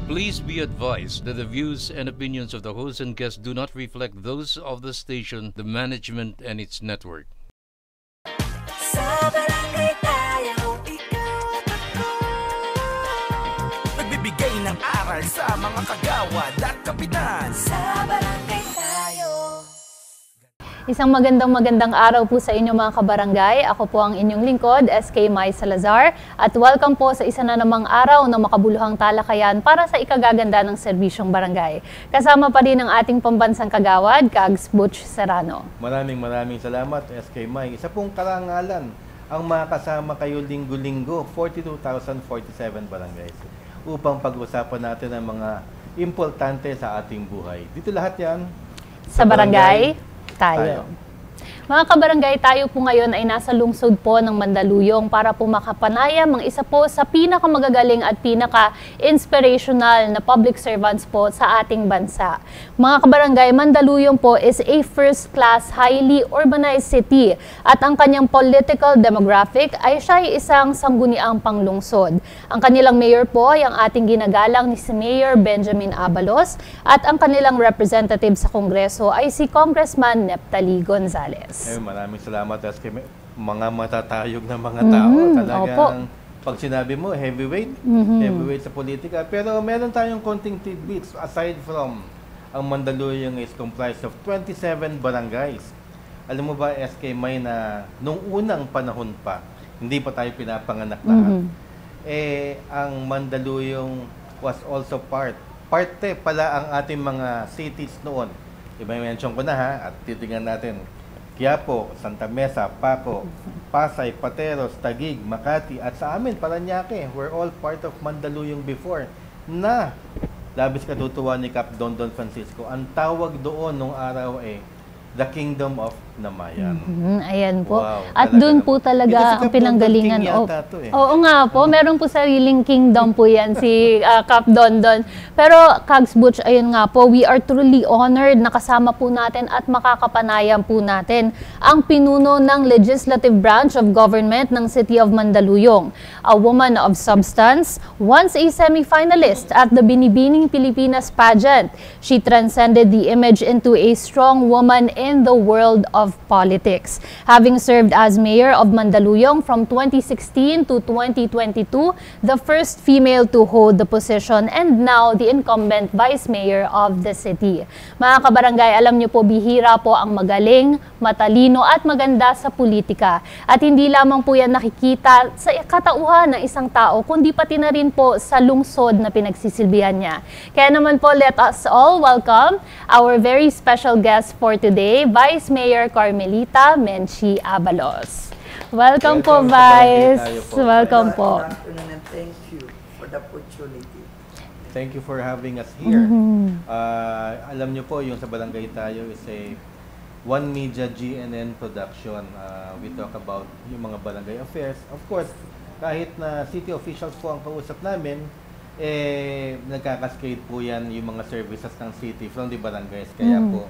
Please be advised that the views and opinions of the host and guests do not reflect those of the station, the management, and its network. Sa barangay tayo, ikaw at ako. Nagbibigay ng aral sa mga kagawad at kapitan. Sa barangay tayo. Isang magandang araw po sa inyo mga kabarangay. Ako po ang inyong lingkod, SK Mai Salazar. At welcome po sa isa na namang araw ng makabuluhang talakayan para sa ikagaganda ng serbisyong barangay. Kasama pa rin ang ating pambansang kagawad, Kags Butch Serrano. Maraming salamat, SK Mai. Isa pong karangalan ang makasama kayo linggo-linggo, 42,047 barangays, upang pag-usapan natin ang mga importante sa ating buhay. Dito lahat yan Sa barangay tayo. Mga kabarangay, tayo po ngayon ay nasa lungsod po ng Mandaluyong para po makapanayam ang isa po sa pinakamagagaling at pinaka-inspirational na public servants po sa ating bansa. Mga kabarangay, Mandaluyong po is a first-class, highly urbanized city at ang kanyang political demographic ay siya ay isang sangguniang panglungsod. Ang kanilang mayor po ay ang ating ginagalang ni si Mayor Benjamin Abalos at ang kanilang representative sa Kongreso ay si Congressman Neptali Gonzales. Maraming salamat, SK Mai. Mga matatayog na mga tao. Talagang pag sinabi mo, heavyweight sa politika. Pero meron tayong konting tidbits aside from ang Mandaluyong is comprised of 27 barangays. Alam mo ba, SK Mai, na nung unang panahon pa, hindi pa tayo pinapanganak lahat, ang Mandaluyong was also parte pala ang ating mga cities noon. I-mention ko na ha, at titingnan natin. Quiapo, Santa Mesa, Paco, Pasay, Pateros, Taguig, Makati, at sa amin, Parañaque, we're all part of Mandaluyong before, na labis katutuwa ni Cap Dondon Francisco. Ang tawag doon nung araw The Kingdom of Namayan. Ayan po. Wow, at doon po talaga ang pinanggalingan. Oo nga po, meron po sariling kingdom po yan si Cap Dondon. Pero Kags Butch, ayun nga po, we are truly honored na kasama po natin at makakapanayam po natin ang pinuno ng legislative branch of government ng City of Mandaluyong. A woman of substance, once a semi-finalist at the Binibining Pilipinas pageant. She transcended the image into a strong woman in the world of politics. Having served as mayor of Mandaluyong from 2016 to 2022, the first female to hold the position and now the incumbent vice mayor of the city. Mga kabarangay, alam niyo po, bihira po ang magaling, matalino at maganda sa politika. At hindi lamang po yan nakikita sa katauhan ng isang tao, kundi pati na rin po sa lungsod na pinagsisilbihan niya. Kaya naman po, let us all welcome our very special guest for today, Vice Mayor Carmelita Menchie Abalos. Welcome po, Vice. Welcome po. Good afternoon and thank you for the opportunity. Thank you for having us here. Alam nyo po, yung sa Barangay Tayo is a One Media GNN production. We talk about yung mga barangay affairs. Of course, kahit na city officials po ang kausap namin, nagkakaskade po yan yung mga services ng city from the barangays. Kaya po,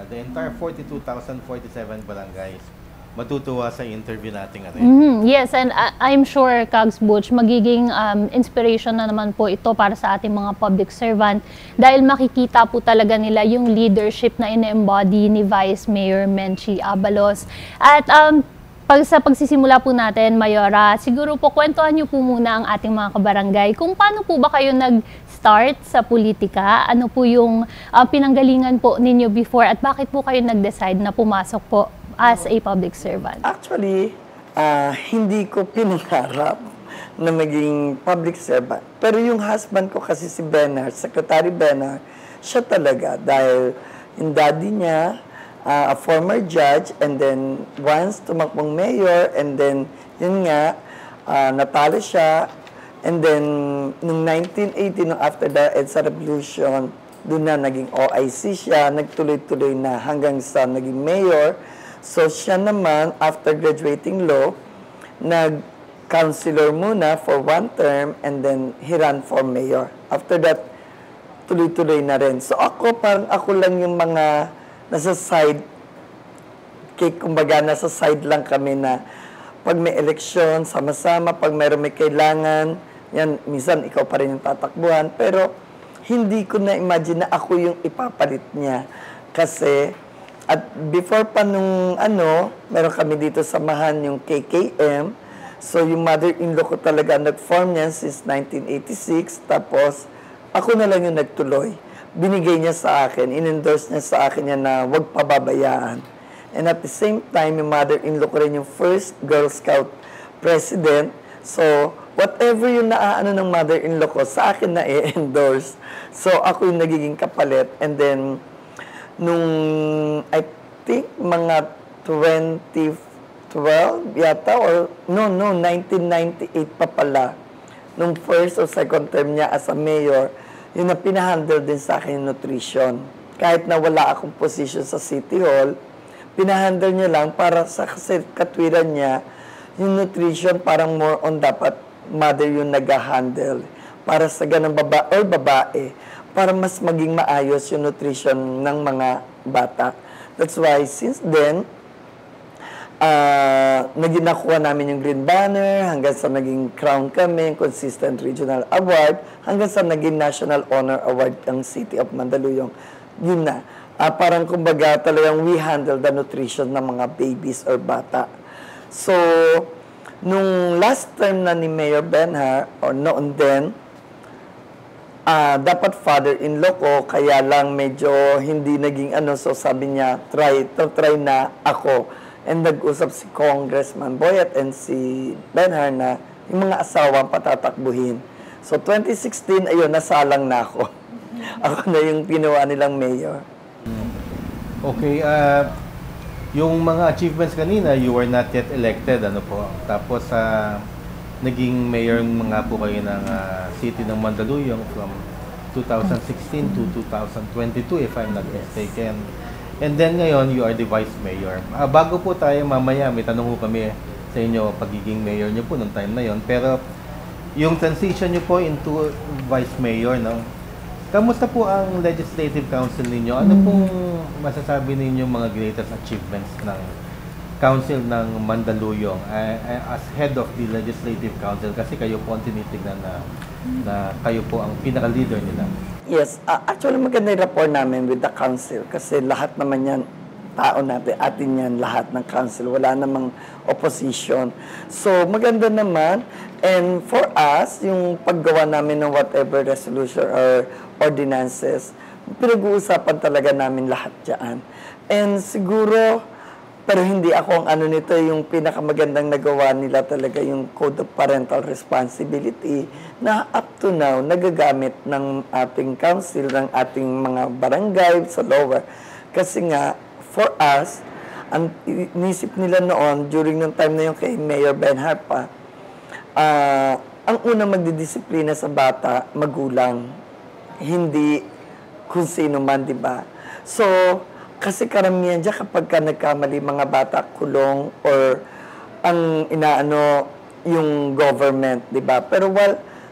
the entire 42,047 barangays matutuwa sa interview natin ngayon. Yes, and I'm sure, Kags Butch, magiging inspiration na naman po ito para sa ating mga public servant dahil makikita po talaga nila yung leadership na ine-embody ni Vice Mayor Menchie Abalos. At sa pagsisimula po natin, Mayora, siguro po kwentuhan niyo po muna ang ating mga kabarangay kung paano po ba kayo nag-start sa politika, ano po yung pinanggalingan po ninyo before at bakit po kayo nag-decide na pumasok po as a public servant? Actually, hindi ko pinangarap na maging public servant. Pero yung husband ko kasi si Benar, Secretary Benar, siya talaga dahil yung daddy niya, a former judge, and then once tumakbong mayor, and then yun nga, natalo siya, and then noong 1980, nung after the EDSA Revolution, doon na naging OIC siya, nagtuloy-tuloy na hanggang sa naging mayor. So siya naman, after graduating law, nag-councilor muna for one term, and then he ran for mayor. After that, tuloy-tuloy na rin. So ako, parang ako lang yung mga nasa side, kumbaga nasa side lang kami na pag may eleksyon, sama-sama, pag mayroon may kailangan, yan, minsan ikaw pa rin yung tatakbuhan, pero hindi ko na-imagine na ako yung ipapalit niya. Kasi, at before pa nung meron kami dito samahan yung KKM, so yung mother-in-law ko talaga nag-form niyan since 1986, tapos ako na lang yung nagtuloy. Binigay niya sa akin, in-endorse niya sa akin yan na huwag pababayaan. And at the same time, yung mother-in-law ko rin yung first Girl Scout president. So, whatever yung naaano ng mother-in-law ko, sa akin na i-endorse. So, ako yung nagiging kapalit. And then, nung, I think, mga 2012 yata, or no, 1998 pa pala. Nung first or second term niya as a mayor, yun na pinahandle din sa akin yung nutrition. Kahit na wala akong position sa City Hall, pinahandle niya lang para sa katwiran niya, yung nutrition parang more on dapat mother yung nag-handle. Para sa ganang babae, para mas maging maayos yung nutrition ng mga bata. That's why, since then, nakuha namin yung Green Banner, hanggang sa naging crown kami, Consistent Regional Award, hanggang sa naging National Honor Award ang City of Mandaluyong. Yun na. Parang kumbaga talagang we handle the nutrition ng mga babies or bata. So, nung last term na ni Mayor Benhar, or noon din, dapat father-in-law ko, kaya lang medyo hindi naging so sabi niya, try na ako. And nag-usap si Congressman Boyet and si Benhar na yung mga asawa patatakbuhin. So 2016, ayun, nasalang na ako. Ako na yung ginawa nilang mayor. Okay, yung mga achievements kanina, you were not yet elected, po. Tapos, naging mayor mga po kayo ng city ng Mandaluyong from 2016 to 2022, if I'm not mistaken. And then ngayon, you are the vice mayor. Bago po tayo mamaya, may tanong po kami sa inyo, pagiging mayor nyo po nung time na yon. Pero yung transition nyo po into vice mayor, no? Kamusta po ang Legislative Council ninyo? Ano pong masasabi ninyo mga greatest achievements ng Council ng Mandaluyong as head of the Legislative Council? Kasi kayo po ang tinitignan na kayo po ang pinaka-leader nila. Yes, actually maganda yung rapport namin with the council kasi lahat naman yan, tao natin, atin yan, lahat ng council. Wala namang opposition. So maganda naman. And for us, yung paggawa namin ng whatever resolution or ordinances, pinag-uusapan talaga namin lahat dyan. And siguro, pero hindi ako ang nito, yung pinakamagandang nagawa nila talaga yung Code of Parental Responsibility na up to now nagagamit ng ating council, ng ating mga barangay sa lower. Kasi nga, for us, ang inisip nila noon, during ng time na yung kay Mayor Benhar pa, ang unang magdidisiplina sa bata, magulang. Hindi kung sino man, di ba? So, kasi karamihan dyan kapag ka nagkamali mga bata, kulong or ang yung government, di ba? Pero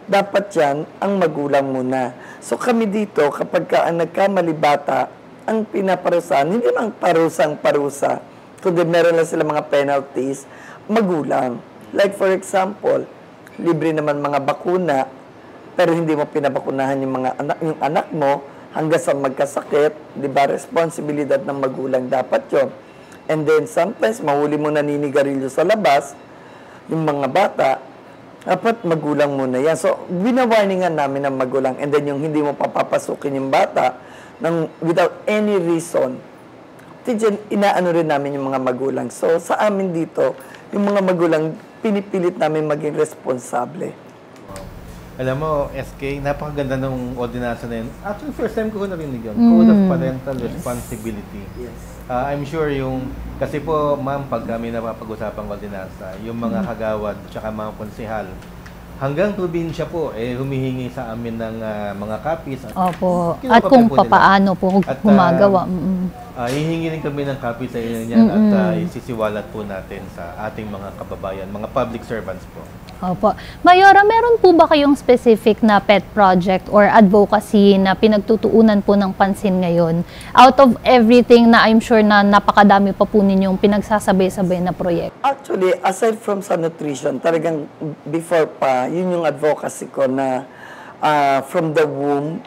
dapat yan ang magulang muna. So kami dito, kapag ka ang nagkamali bata, ang pinaparusahan, hindi lang parusang-parusa, kundi meron lang sila mga penalties, magulang. Like for example, libre naman mga bakuna, pero hindi mo pinabakunahan yung anak mo, hanggang sa magkasakit, di ba, responsibilidad ng magulang dapat yun. And then sometimes, mahuli mo naninigarilyo sa labas, yung mga bata, dapat magulang muna yan. So, binawarningan namin ng magulang, and then yung hindi mo papapasukin yung bata, without any reason, inaano rin namin yung mga magulang. So, sa amin dito, yung mga magulang, pinipilit namin maging responsable. Alam mo, SK, napakaganda ng ordinansa na yun. Actually, first time ko narinig yun. Code of Parental Responsibility. Yes. I'm sure kasi po, ma'am, pag kami napapag-usapang ordinansa, yung mga kagawad, tsaka mga konsehal, hanggang probinsya po, humihingi sa amin ng mga copies. Opo. At kung papaano po gumagawa. Hihingi rin kami ng copy sa inyo niyan at isisiwalat po natin sa ating mga kababayan, mga public servants po. Opo. Mayora, meron po ba kayong specific na pet project or advocacy na pinagtutuunan po ng pansin ngayon? Out of everything na I'm sure na napakadami pa po ninyong pinagsasabay-sabay na proyekto. Actually, aside from sa nutrition, talagang before pa, yun yung advocacy ko na from the womb,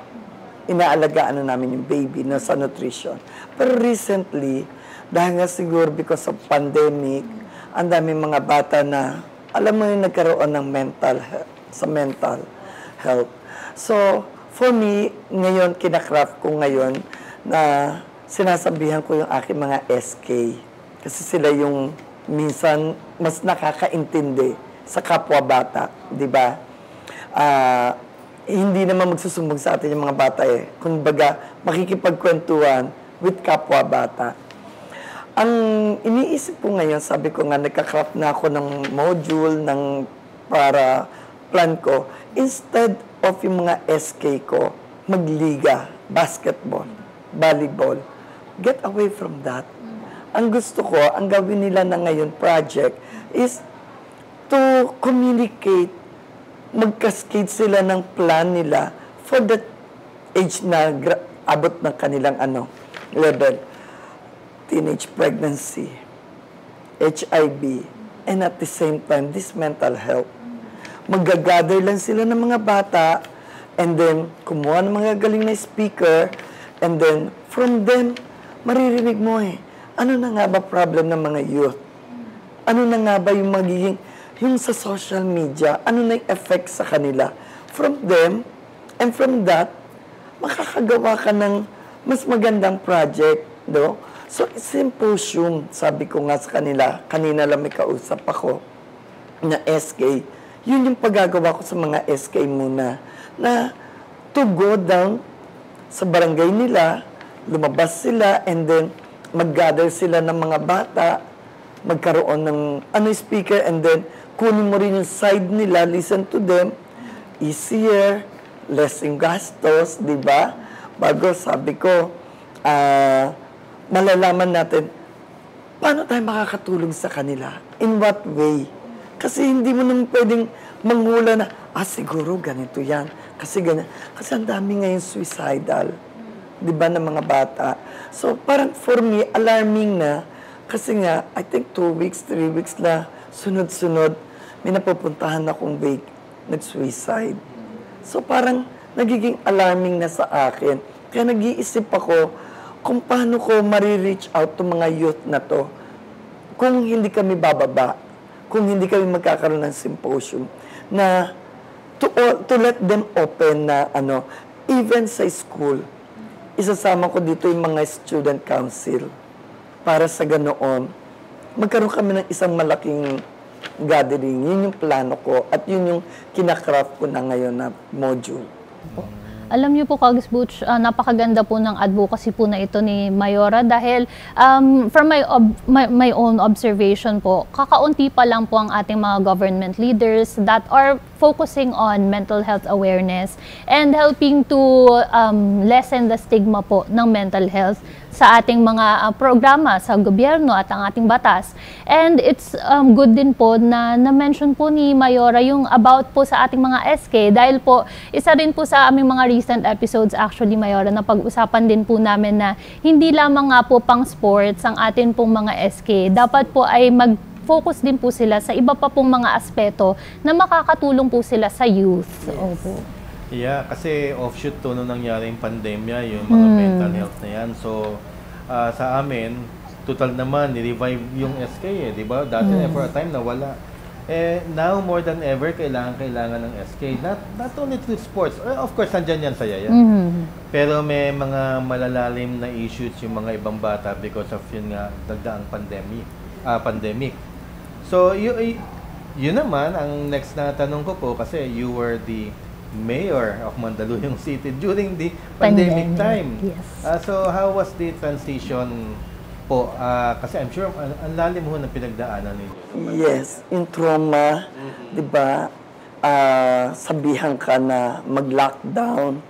inaalagaan na namin yung baby na sa nutrition. Pero recently, dahil nga siguro because of pandemic, ang daming mga bata na, alam mo yung nagkaroon ng mental health. So, for me, ngayon, kinakraft ko ngayon na sinasabihan ko yung aking mga SK. Kasi sila yung minsan mas nakakaintindi sa kapwa bata, di ba? Hindi naman magsusumbong sa atin yung mga bata eh. Kung baga, makikipagkwentuhan with kapwa bata. Ang iniisip ko ngayon, sabi ko nga, nagka-craft na ako ng module para plan ko. Instead of yung mga SK ko, magliga, basketball, volleyball. Get away from that. Ang gusto ko, ang gawin nila na ngayon project is to communicate, mag-cascade sila ng plan nila for that age na abot ng kanilang level. Teenage pregnancy, HIV, and at the same time, this mental health. Mag-gather lang sila ng mga bata, and then kumuha ng mga galing na speaker, and then from them, maririnig mo ano na nga ba problem ng mga youth? Ano na nga ba yung magiging, yung sa social media, ano na yung effect sa kanila? From them, and from that, makakagawa ka ng mas magandang project, no? So, symposium, sabi ko nga sa kanila, kanina lang may kausap ako, na SK, yun yung paggagawa ko sa mga SK muna, na to go down sa barangay nila, lumabas sila, and then mag-gather sila ng mga bata, magkaroon ng speaker, and then kunin mo rin yung side nila, listen to them, easier, less yung gastos, di ba? Bago sabi ko, malalaman natin, paano tayo makakatulong sa kanila? In what way? Kasi hindi mo naman pwedeng manghula na, siguro ganito yan. Kasi ganyan. Kasi ang dami ngayon suicidal. Di ba, ng mga bata. So, parang for me, alarming na. Kasi nga, I think 2 weeks, 3 weeks na, sunod-sunod, may napupuntahan akong wake, nag-suicide. So, parang nagiging alarming na sa akin. Kaya nag-iisip ako kung paano ko marireach out to mga youth na to. Kung hindi kami bababa, kung hindi kami magkakaroon ng symposium, na to let them open na even sa school, isasama ko dito yung mga student council para sa ganoon, magkaroon kami ng isang malaking gathering. Yun yung plano ko at yun yung kinakraft ko na ngayon na module. Alam niyo po, Kags Butch, napakaganda po ng advocacy po na ito ni Mayora dahil from my own observation po, kakaunti pa lang po ang ating mga government leaders that are focusing on mental health awareness and helping to lessen the stigma po ng mental health sa ating mga programa sa gobyerno at ang ating batas. And it's good din po na na-mention po ni Mayora yung about po sa ating mga SK dahil po isa rin po sa aming mga recent episodes actually, Mayora, na pag-usapan din po namin na hindi lamang nga po pang sports ang atin pong mga SK. Dapat po ay mag-focus din po sila sa iba pa pong mga aspeto na makakatulong po sila sa youth. Yes. Opo. Yeah, kasi offshoot to nung nangyari yung pandemya, yung mga mental health na yan. So, sa amin, total naman, ni-revive yung SK di ba? Dati for a time nawala. Now more than ever, kailangan ng SK. Not only through sports. Of course, nandyan yan sa yaya. Pero may mga malalalim na issues yung mga ibang bata because of yun nga, dagdaang pandemic. So, yun naman, ang next na tanong ko po, kasi you were the mayor of Mandaluyong City during the pandemic time. Yes. So, how was the transition po? Kasi I'm sure, ang lalim ho ng pinagdaanan ninyo. Yes, in trauma, di ba, sabihan ka na mag-lockdown.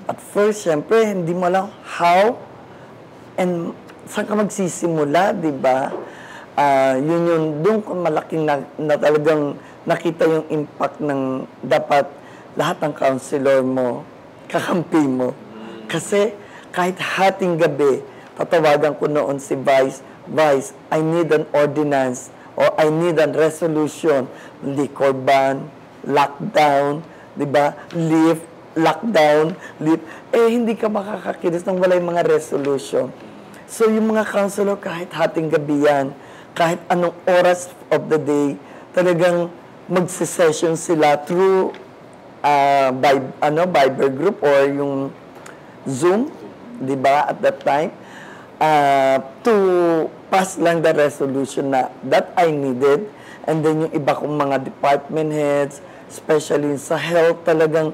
At first, syempre, hindi mo alam how and saan ka magsisimula, di ba? Yun doon ko malaking na talagang nakita yung impact ng dapat lahat ng counselor mo, kakampi mo. Kasi kahit hating gabi, tatawagan ko noon si Vice, I need an ordinance or I need a resolution, liquor ban, lockdown, di ba? Lift, lockdown, lift. Hindi ka makakakilos nang wala yung mga resolution. So, yung mga counselor, kahit hating gabi yan, kahit anong oras of the day, talagang magsisession sila through Viber group or yung Zoom, di ba, at that time, to pass lang the resolution na that I needed. And then yung iba kong mga department heads, especially sa health, talagang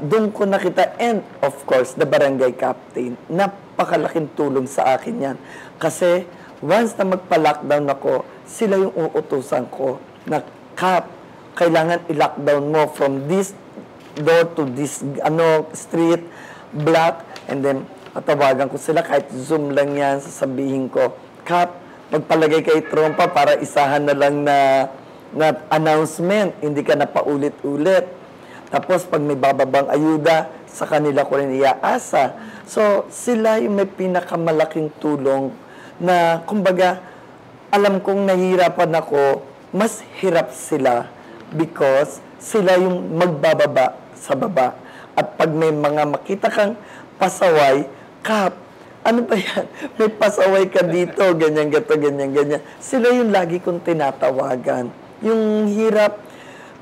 doon ko nakita, and of course, the barangay captain, napakalaking tulong sa akin yan. Kasi once na magpa-lockdown ako, sila yung uutusan ko na, Kap, kailangan i-lockdown mo from this door to this street, block, and then tatawagan ko sila kahit Zoom lang yan, sasabihin ko, Kap, magpalagay kay trompa para isahan na lang na announcement, hindi ka na paulit-ulit. Tapos pag may bababang ayuda, sa kanila ko rin iaasa. So sila yung may pinakamalaking tulong na kumbaga alam kong nahihirapan ako, mas hirap sila because sila yung magbababa sa baba. At pag may mga makita kang pasaway, Kap, ano ba yan? May pasaway ka dito, ganyan, gato, ganyan, ganyan. Sila yung lagi kong tinatawagan. Yung hirap,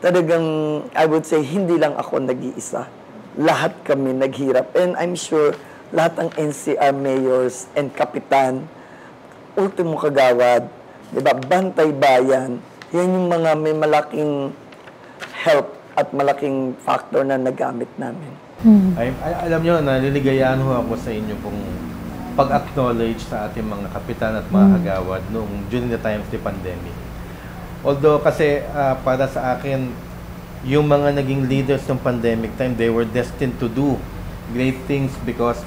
talagang, I would say, hindi lang ako nag-iisa. Lahat kami naghirap. And I'm sure, lahat ng NCR mayors and kapitan, ultimo kagawad, diba, bantay bayan, yan yung mga may malaking help at malaking factor na nagamit namin. Alam nyo, naliligayahan ho ako sa inyo kung pag-acknowledge sa ating mga kapitan at mga kagawad noong during the time of the pandemic. Although kasi para sa akin, yung mga naging leaders ng pandemic time, they were destined to do great things because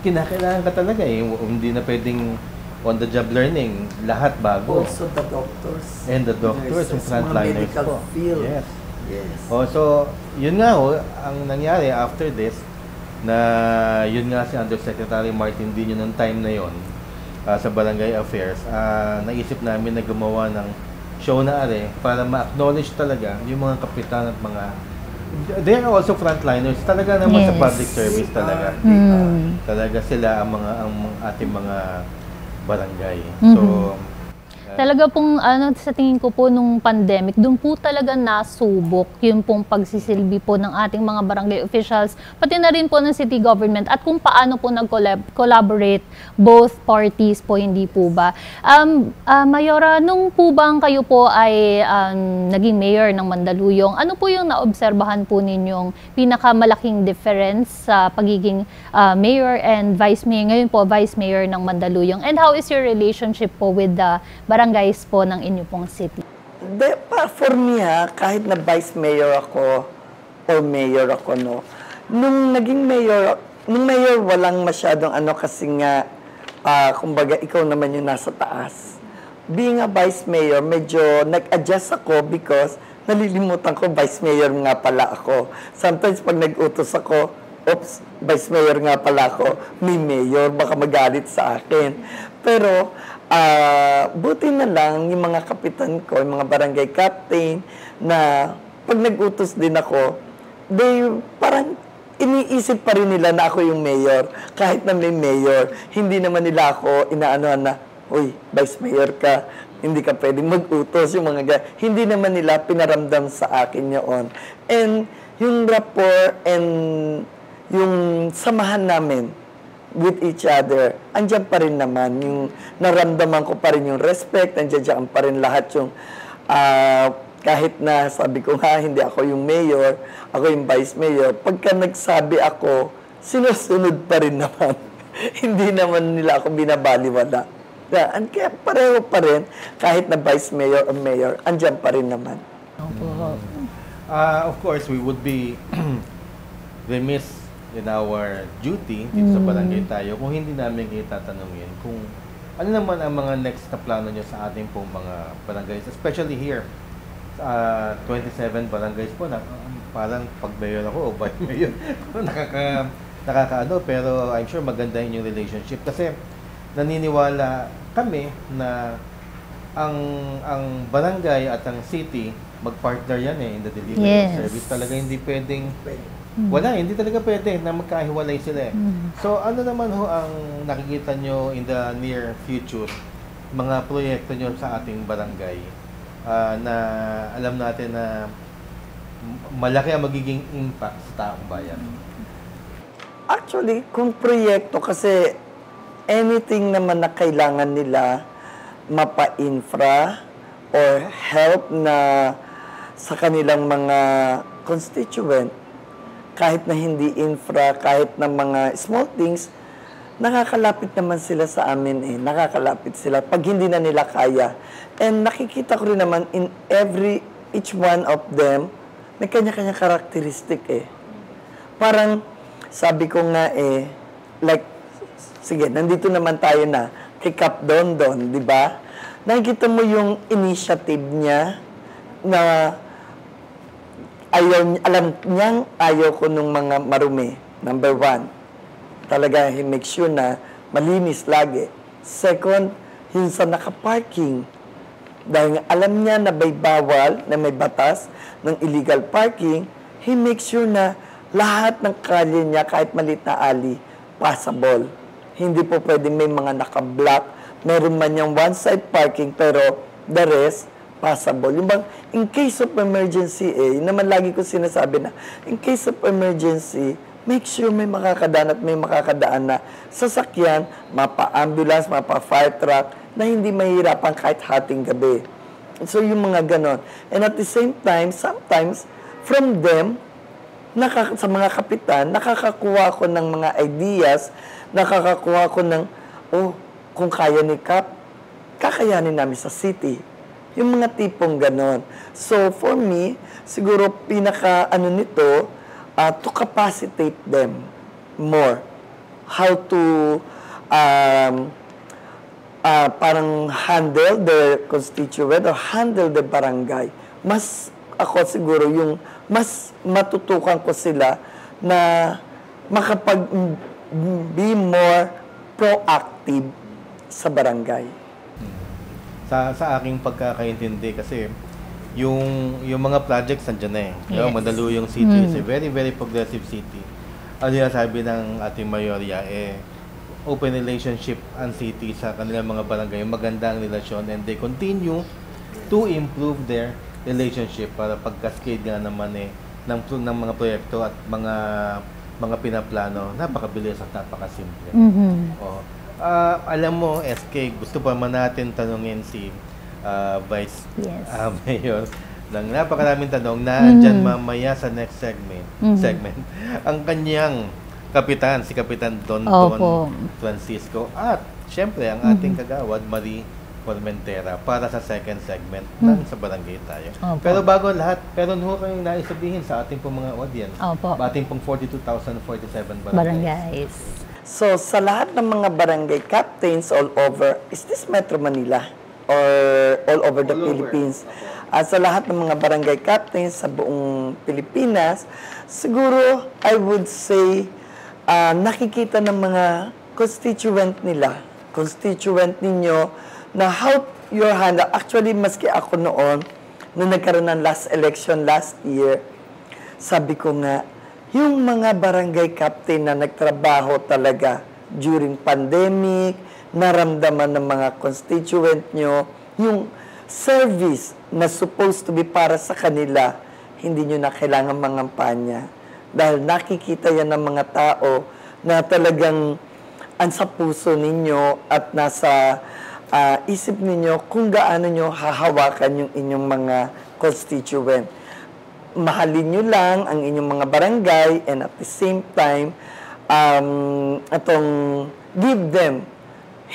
kinakailangan ka talaga eh. Hindi na pwedeng on-the-job learning. Lahat bago. Also the doctors. And the doctors, yung frontliners po. Field. Yes. Yes. So, yun nga ho, ang nangyari after this, na yun nga si Undersecretary Martin Dino ng time na yun, sa Barangay Affairs, naisip namin na gumawa ng show na para ma-acknowledge talaga yung mga kapitan at mga they are also frontliners talaga naman sa public service talaga. Talaga sila ang ating mga barangay. So Talaga pong sa tingin ko po nung pandemic, doon po talaga nasubok yung pong pagsisilbi po ng ating mga barangay officials, pati na rin po ng city government at kung paano po nag-collaborate both parties po, hindi po ba? Mayora, nung po bang kayo po ay naging mayor ng Mandaluyong, ano po yung naobserbahan po ninyong pinakamalaking difference sa pagiging mayor and vice mayor, ngayon po vice mayor ng Mandaluyong? And how is your relationship po with the barangays po ng inyo pong city? For me kahit na vice mayor ako or mayor ako, no, nung naging mayor, walang masyadong kasi nga, kumbaga ikaw naman yung nasa taas. Being a vice mayor, medyo nag-adjust ako because nalilimutan ko vice mayor nga pala ako. Sometimes pag nag-utos ako, oops, vice mayor nga pala ako, may mayor, baka magalit sa akin. Pero, buti na lang yung mga kapitan ko, yung mga barangay captain, na pag nag-utos din ako, they parang iniisip pa rin nila na ako yung mayor. Kahit na may mayor, hindi naman nila ako inaanohan na, uy, vice mayor ka, hindi ka pwedeng mag-utos, yung mga hindi naman nila pinaramdam sa akin yun. And yung rapport and yung samahan namin with each other, andyan pa rin naman. Yung naramdaman ko pa rin yung respect, andyan pa rin lahat yung, kahit na sabi ko nga, hindi ako yung mayor, ako yung vice mayor, pagka nagsabi ako, sinusunod pa rin naman. Hindi naman nila ako binabaliwala. Kaya pareho pa rin, kahit na vice mayor o mayor, andyan pa rin naman. Of course, we would be remiss in our duty dito sa barangay tayo kung hindi namin itatanungin kung ano naman ang mga next na plano nyo sa ating pong mga barangays, especially here. 27 barangays po, parang pag mayor ako o vice mayor, nakakaano, pero I'm sure maganda yung relationship kasi naniniwala kami na ang barangay at ang city, mag-partner yan in the delivery of service. Talaga hindi pwedeng, hindi talaga pwede na magkahiwalay sila So, ano naman ho ang nakikita nyo in the near future, mga proyekto nyo sa ating barangay na alam natin na malaki ang magiging impact sa taong bayan? Actually, kung proyekto, kasi anything naman na kailangan nila mapa-infra or help na sa kanilang mga constituent, kahit na hindi infra, kahit na mga small things, nakakalapit naman sila sa amin Nakakalapit sila pag hindi na nila kaya. And nakikita ko rin naman in each one of them, may kanya-kanya karakteristik Parang, sabi ko nga like, sige, nandito naman tayo na kay Cap Dondon, di ba? Nakikita mo yung initiative niya na alam niyang ayaw ko nung mga marumi. Number 1, talaga he makes sure na malinis lagi. Second, yung sa nakaparking, dahil alam niya na may bawal, na may batas ng illegal parking, he makes sure na lahat ng kalye niya, kahit maliit na alley, passable. Hindi po pwedeng may mga naka-block. Meron man yung one-side parking, pero the rest, passable. Yung bang, in case of emergency, yun naman lagi ko sinasabi na, in case of emergency, make sure may makakadaan at may makakadaan na sasakyan, mapa-ambulance, mapa-fire truck, na hindi mahirapan kahit hating gabi. So, yung mga ganon. And at the same time, sometimes, from them, sa mga kapitan, nakakakuha ko ng mga ideas, nakakakuha ko ng, kung kaya ni Cap, kakayanin namin sa city. Yung mga tipong ganon. So, for me, siguro nito, to capacitate them more. How to parang handle the constituent or handle the barangay. Mas ako siguro yung mas matutukan ko sila na be more proactive sa barangay. Sa aking pagkakaintindi kasi yung mga projects nandiyan na Yung Mandaluyong City is a very, very progressive city. Ano yung sabi ng ating mayorya, open relationship ang city sa kanilang mga barangay. Maganda ang relasyon and they continue to improve their relationship para pag-cascade nga naman ng mga proyekto at mga pinaplano, napakabilis at napakasimple. Alam mo, SK, gusto pa man natin tanungin si Vice Mayor ng napakaraming tanong na dyan mamaya sa next segment ang kanyang kapitan, si Kapitan Don Francisco at syempre ang ating kagawad Marie Formentera para sa second segment ng Sa Barangay Tayo. Pero bago lahat, meron ho kayong naisabihin sa ating pong mga audience. Ating pong 42,047 barangays. So, sa lahat ng mga barangay captains all over, is this Metro Manila? Or all over the Philippines? At sa lahat ng mga barangay captains sa buong Pilipinas, siguro, I would say, nakikita ng mga constituent ninyo, na how your hand. Actually, maski ako noon, nung nagkaroon ng last election last year, sabi ko nga, yung mga barangay captain na nagtrabaho talaga during pandemic, naramdaman ng mga constituent nyo, yung service na supposed to be para sa kanila, hindi nyo na kailangan mangampanya. Dahil nakikita yan ng mga tao na talagang sa puso ninyo at nasa isip ninyo kung gaano nyo hahawakan yung inyong mga constituent. Mahalin nyo lang ang inyong mga barangay and at the same time, give them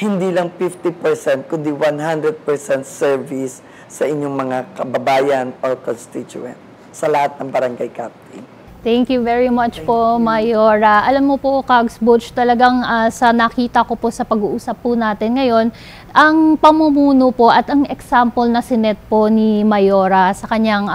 hindi lang 50%, kundi 100% service sa inyong mga kababayan or constituent sa lahat ng barangay captain. Thank you very much po, Mayora. Alam mo po, Kags Butch, talagang sa nakita ko po sa pag-uusap po natin ngayon, ang pamumuno po at ang example na sinet po ni Mayora sa kanyang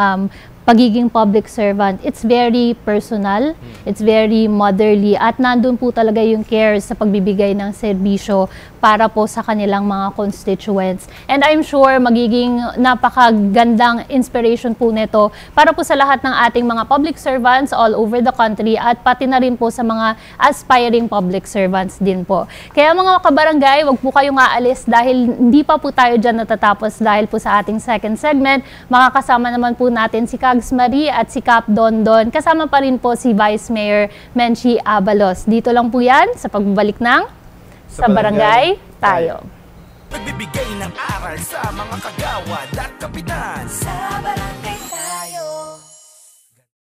pagiging public servant, it's very personal, it's very motherly, at nandun po talaga yung care sa pagbibigay ng serbisyo para po sa kanilang mga constituents. And I'm sure magiging napakagandang inspiration po nito para po sa lahat ng ating mga public servants all over the country at pati na rin po sa mga aspiring public servants din po. Kaya mga kabarangay, wag po kayong aalis dahil hindi pa po tayo dyan natatapos dahil po sa ating second segment. Makakasama naman po natin si Kags Marie at si Kap Dondon. Kasama pa rin po si Vice Mayor Menchie Abalos. Dito lang po yan sa pagbabalik ng Sa Barangay Tayo. Nagbibigay ng aral sa mga kagawad at kapitan. Sa barangay